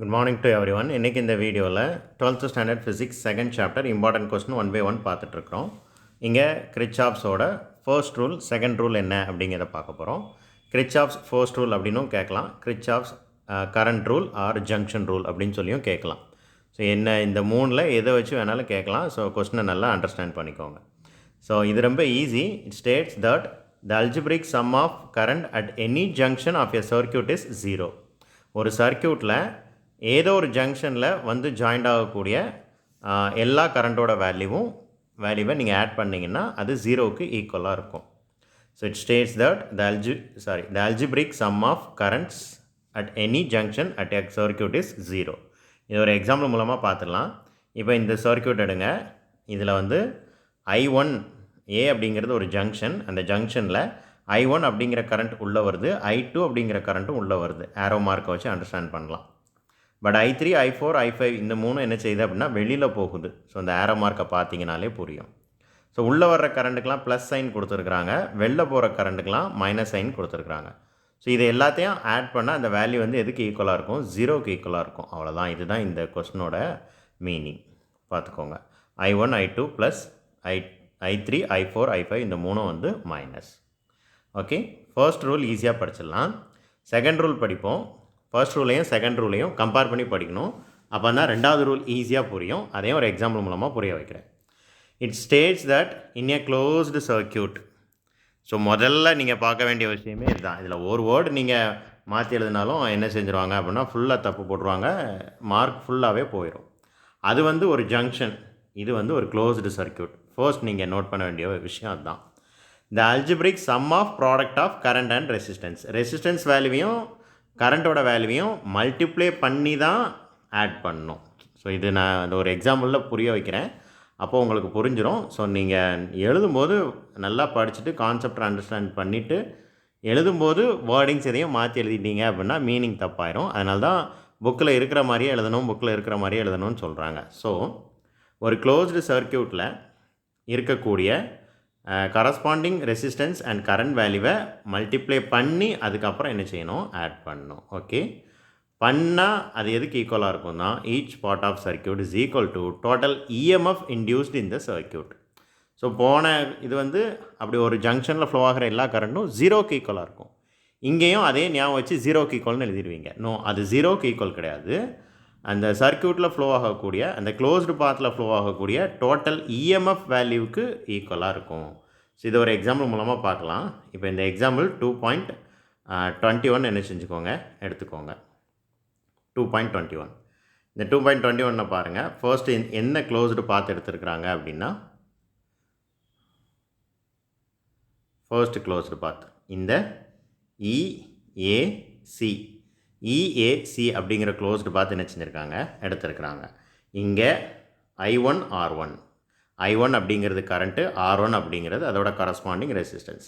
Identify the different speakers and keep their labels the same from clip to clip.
Speaker 1: Good morning to everyone. இன்னைக்கு இந்த வீடியோவில் 12th standard physics second chapter important question 1 by 1 பார்த்துட்ருக்குறோம். இங்கே கிரிச்சாப்ஸோட ஃபர்ஸ்ட் ரூல் செகண்ட் ரூல் என்ன அப்படிங்கிறத பார்க்க போகிறோம். கிரிச்சாப்ஸ் ஃபர்ஸ்ட் ரூல் அப்படின்னும் கேட்கலாம், கிரிச்சாப்ஸ் current rule or junction rule அப்படின்னு சொல்லியும் கேட்கலாம். ஸோ என்ன இந்த மூணில் எதை வச்சு வேணாலும் கேட்கலாம். ஸோ கொஸ்டினை நல்லா அண்டர்ஸ்டாண்ட் பண்ணிக்கோங்க. ஸோ இது ரொம்ப easy. It states that the algebraic sum of current at any junction of a circuit is 0. ஒரு சர்க்யூட்டில் ஏதோ ஒரு ஜங்ஷனில் வந்து ஜாயிண்ட் ஆகக்கூடிய எல்லா கரண்ட்டோட வேல்யூவை நீங்கள் ஆட் பண்ணிங்கன்னா அது 0க்கு ஈக்குவலாக இருக்கும். So it states that the algebraic sum of currents at any junction at a circuit is 0. இது ஒரு எக்ஸாம்பிள் மூலமாக பார்த்துடலாம். இப்போ இந்த சர்க்யூட் எடுங்க. இதில் வந்து I1 A அப்படிங்கிறது ஒரு ஜங்ஷன். அந்த ஜங்ஷனில் I1 அப்படிங்கிற கரண்ட் உள்ளே வருது, I2 அப்படிங்கிற கரண்ட்டும் உள்ளே வருது. ஆரோ மார்க்கை வச்சு அண்டர்ஸ்டாண்ட் பண்ணலாம். பட் I3, I4, I5 இந்த மூணும் என்ன செய்யுது அப்படின்னா வெளியில் போகுது. ஸோ அந்த ஆரோ மார்க்கை பார்த்தீங்கனாலே புரியும். ஸோ உள்ளே வர்ற கரண்ட்டுக்கெலாம் ப்ளஸ் சைன் கொடுத்துருக்குறாங்க, வெளில போகிற கரண்ட்டுக்கெலாம் மைனஸ் சைன் கொடுத்துருக்குறாங்க. ஸோ இது எல்லாத்தையும் ஆட் பண்ணால் அந்த வேல்யூ வந்து எதுக்கு ஈக்குவலாக இருக்கும்? 0க்கு ஈக்குவலாக இருக்கும். அவ்வளோதான். இதுதான் இந்த கொஸ்டினோட மீனிங். பார்த்துக்கோங்க. I1, I2 plus I3, I4, I5 இந்த மூணும் வந்து மைனஸ். ஓகே, ஃபர்ஸ்ட் ரூல் ஈஸியாக படிச்சிடலாம். செகண்ட் ரூல் படிப்போம். ஃபர்ஸ்ட் ரூலையும் செகண்ட் ரூலையும் கம்பேர் பண்ணி படிக்கணும். அப்போ தான் ரெண்டாவது ரூல் ஈஸியாக புரியும். அதையும் ஒரு எக்ஸாம்பிள் மூலமாக புரிய வைக்கிறேன். It states that in a closed circuit. So முதல்ல நீங்கள் பார்க்க வேண்டிய விஷயமே இதுதான். இதில் ஒரு வேர்டு நீங்கள் மாற்றி எழுதினாலும் என்ன செஞ்சுருவாங்க அப்படின்னா ஃபுல்லாக தப்பு போட்டுருவாங்க, மார்க் ஃபுல்லாகவே போயிடும். அது வந்து ஒரு ஜங்ஷன், இது வந்து ஒரு க்ளோஸ்டு சர்க்யூட். ஃபர்ஸ்ட் நீங்கள் நோட் பண்ண வேண்டிய விஷயம் அதுதான். The algebraic sum of product of current and resistance வேல்யூவையும் கரண்ட்டோட வேல்யூவையும் மல்டிப்ளை பண்ணி தான் ஆட் பண்ணணும். ஸோ இது நான் ஒரு எக்ஸாம்பிளில் புரிய வைக்கிறேன், அப்போது உங்களுக்கு புரிஞ்சிடும். ஸோ நீங்கள் எழுதும்போது நல்லா படிச்சுட்டு கான்செப்டை அண்டர்ஸ்டாண்ட் பண்ணிவிட்டு எழுதும்போது வேர்டிங்ஸ் எதையும் மாற்றி எழுதிட்டீங்க அப்படின்னா மீனிங் தப்பாயிரும். அதனால தான் புக்கில் இருக்கிற மாதிரியே எழுதணும்னு சொல்கிறாங்க. ஸோ ஒரு க்ளோஸ்டு சர்க்யூட்டில் இருக்கக்கூடிய கரஸ்பாண்டிங் ரெசிஸ்டன்ஸ் அண்ட் கரண்ட் வேல்யூவை மல்டிப்ளை பண்ணி அதுக்கப்புறம் என்ன செய்யணும்? ஆட் பண்ணணும். ஓகே, பண்ணால் அது எதுக்கு ஈக்குவலாக இருக்கும்னா each part of circuit is equal to total EMF induced in the circuit. So இது வந்து அப்படி ஒரு ஜங்ஷனில் ஃப்ளோ ஆகிற எல்லா கரண்ட்டும் 0க்கு ஈக்குவலாக இருக்கும். இங்கேயும் அதே ஞாபகம் வச்சு 0க்கு ஈக்குவல்னு எழுதிடுவீங்க. நோ, அது 0க்கு ஈக்குவல் கிடையாது. அந்த சர்க்யூட்டில் ஃப்ளோ ஆகக்கூடிய அந்த க்ளோஸ்டு பாத்தில் ஃப்ளோ ஆகக்கூடிய டோட்டல் இஎம்எஃப் வேல்யூவுக்கு ஈக்குவலாக இருக்கும். ஸோ இது ஒரு எக்ஸாம்பிள் மூலமாக பார்க்கலாம். இப்போ இந்த எக்ஸாம்பிள் 2.21 என்ன செஞ்சுக்கோங்க, எடுத்துக்கோங்க. 2.21 இந்த 2.21 பாருங்கள். ஃபர்ஸ்ட் என்ன க்ளோஸ்டு பாத் எடுத்துருக்குறாங்க அப்படின்னா ஃபர்ஸ்ட் க்ளோஸ்டு பாத் இந்த EAC அப்படிங்கிற க்ளோஸ்டு பாத் என்ன செஞ்சுருக்காங்க, எடுத்துருக்குறாங்க. இங்கே I1 R1 அப்படிங்கிறது கரண்ட்டு, R1 அப்படிங்கிறது அதோட கரஸ்பாண்டிங் ரெசிஸ்டன்ஸ்.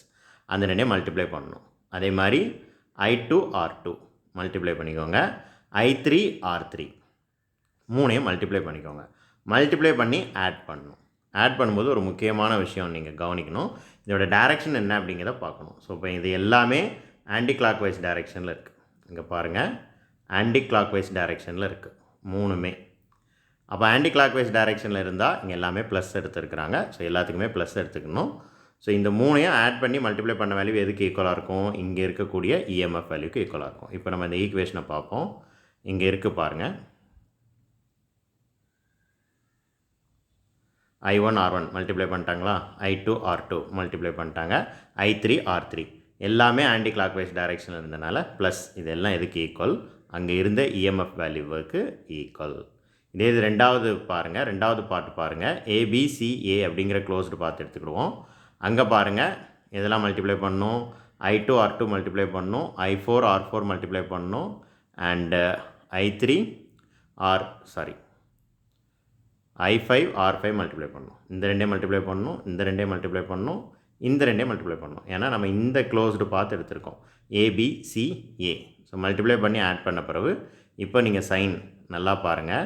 Speaker 1: அந்த ரெண்டையும் மல்டிப்ளை பண்ணணும். அதே மாதிரி I2 R2 மல்டிப்ளை பண்ணிக்கோங்க. I3 R3 மூணையும் மல்டிப்ளை பண்ணிக்கோங்க. மல்டிப்ளை பண்ணி ஆட் பண்ணணும். ஆட் பண்ணும்போது ஒரு முக்கியமான விஷயம் நீங்கள் கவனிக்கணும். இதோட டைரெக்ஷன் என்ன அப்படிங்கிறத பார்க்கணும். ஸோ இப்போ இது எல்லாமே ஆன்டி கிளாக் வைஸ் டைரெக்ஷனில் இருக்குது. இங்கே பாருங்கள், ஆன்டி கிளாக் வைஸ் டைரெக்ஷனில் இருக்குது மூணுமே. அப்போ ஆன்டி கிளாக் வைஸ் டைரெக்ஷனில் இருந்தால் இங்கே எல்லாமே ப்ளஸ் எடுத்துருக்குறாங்க. ஸோ எல்லாத்துக்குமே ப்ளஸ் எடுத்துக்கணும். ஸோ இந்த மூணையும் ஆட் பண்ணி மல்டிப்ளை பண்ண வேல்யூ எதுக்கு ஈக்குவலாக இருக்கும்? இங்கே இருக்கக்கூடிய இஎம்எஃப் வேல்யூக்கு ஈக்குவலாக இருக்கும். இப்போ நம்ம இந்த ஈக்குவேஷனை பார்ப்போம். இங்கே இருக்குது பாருங்கள். I1 R1 மல்டிப்ளை பண்ணிட்டாங்களா? I2 R2 மல்டிப்ளை பண்ணிட்டாங்க. I3 R3 எல்லாமே ஆன்டி கிளாக் வைஸ் டைரெக்ஷனில் இருந்தனால ப்ளஸ். இதெல்லாம் எதுக்கு ஈக்குவல்? அங்கே இருந்த இஎம்எஃப் வேல்யூவுக்கு ஈக்குவல். இதே இது ரெண்டாவது பாருங்கள், ரெண்டாவது பார்ட் பாருங்கள். ABCA அப்படிங்கிற க்ளோஸ்டு பார்த்து எடுத்துக்கிடுவோம். அங்கே பாருங்கள், இதெல்லாம் மல்டிப்ளை பண்ணணும். I2 R2 மல்டிப்ளை பண்ணணும், I4 R4 மல்டிப்ளை பண்ணணும், அண்டு I5 R5 மல்டிப்ளை பண்ணணும். இந்த ரெண்டையும் மல்டிப்ளை பண்ணணும், இந்த ரெண்டையும் மல்டிப்ளை பண்ணணும், இந்த ரெண்டையும் மல்டிப்ளை பண்ணணும். ஏன்னா நம்ம இந்த க்ளோஸ்டு பார்த்து எடுத்திருக்கோம் ABCA. ஸோ மல்டிப்ளை பண்ணி ஆட் பண்ண பிறகு இப்போ நீங்கள் சைன் நல்லா பாருங்கள்.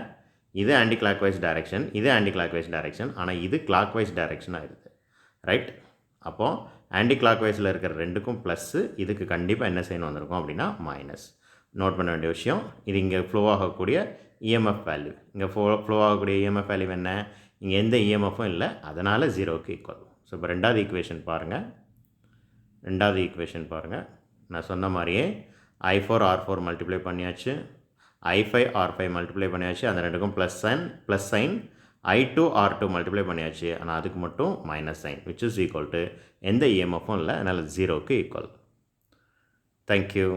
Speaker 1: இது ஆன்டி கிளாக் வைஸ் டைரெக்ஷன், இது ஆன்டி கிளாக் வைஸ் டைரெக்ஷன். ஆனால் இது கிளாக் வைஸ் டைரெக்ஷனாக இருக்குது, ரைட்? அப்போது ஆன்டி கிளாக் வைஸில் இருக்கிற ரெண்டுக்கும் ப்ளஸ்ஸு, இதுக்கு கண்டிப்பாக என்ன செய்யணும் வந்திருக்கும் அப்படின்னா மைனஸ். நோட் பண்ண வேண்டிய விஷயம். இது இங்கே ஃப்ளோ ஆகக்கூடிய இஎம்எஃப் வேல்யூ. இங்கே ஃப்ளோ ஆகக்கூடிய இஎம்எஃப் வேல்யூ என்ன? இங்கே எந்த இஎம்எஃப்பும் இல்லை, அதனால் 0க்கு ஈக்குவல். ஸோ இப்போ ரெண்டாவது ஈக்குவேஷன் பாருங்கள். நான் சொன்ன மாதிரியே I4 R4 மல்டிப்ளை பண்ணியாச்சு, I5 R5 மல்டிப்ளை பண்ணியாச்சு, அந்த ரெண்டுக்கும் plus sine. I2 R2 multiply பண்ணியாச்சு, ஆனால் அதுக்கு மட்டும் minus sign, which is equal to எந்த இஎம்எஃப்பும் இல்லை, அதனால் 0க்கு ஈக்குவல். தேங்க்யூ.